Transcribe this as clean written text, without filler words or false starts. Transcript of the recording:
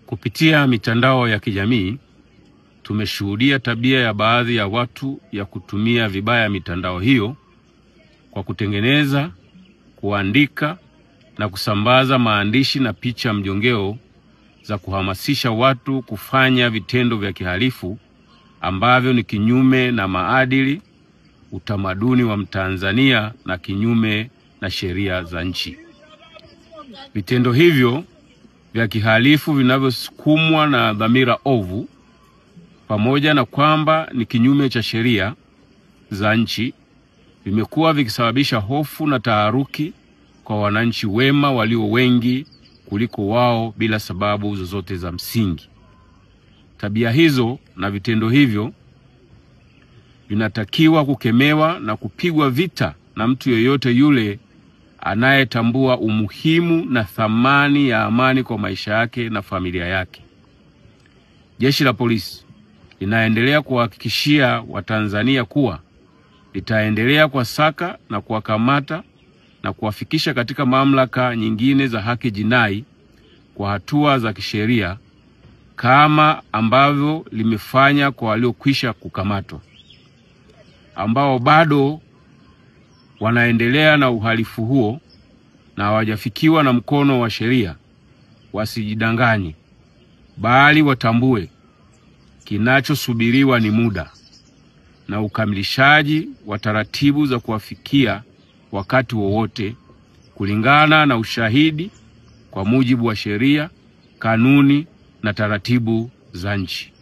Kupitia mitandao ya kijamii, tumeshuhudia tabia ya baadhi ya watu ya kutumia vibaya mitandao hiyo kwa kutengeneza, kuandika na kusambaza maandishi na picha mjongeo za kuhamasisha watu kufanya vitendo vya kihalifu ambavyo ni kinyume na maadili, utamaduni wa Mtanzania na kinyume na sheria za nchi. Vitendo hivyo vya kihalifu vinavyosukumwa na dhamira ovu, pamoja na kwamba ni kinyume cha sheria za nchi, vimekuwa vikisababisha hofu na taharuki kwa wananchi wema walio wengi kuliko wao bila sababu zozote za msingi. Tabia hizo na vitendo hivyo vinatakiwa kukemewa na kupigwa vita na mtu yeyote yule anayetambua umuhimu na thamani ya amani kwa maisha yake na familia yake. Jeshi la Polisi linaendelea kuhakikishia Watanzania kuwa litaendelea kuwasaka na kuwakamata na kuwafikisha katika mamlaka nyingine za haki jinai kwa hatua za kisheria kama ambavyo limefanya kwa waliokwisha kukamatwa. Ambao bado wanaendelea na uhalifu huo na hawajafikiwa na mkono wa sheria, wasijidanganye, bali watambue kinachosubiriwa ni muda na ukamilishaji wa taratibu za kuwafikia wakati wowote kulingana na ushahidi kwa mujibu wa sheria, kanuni na taratibu za nchi.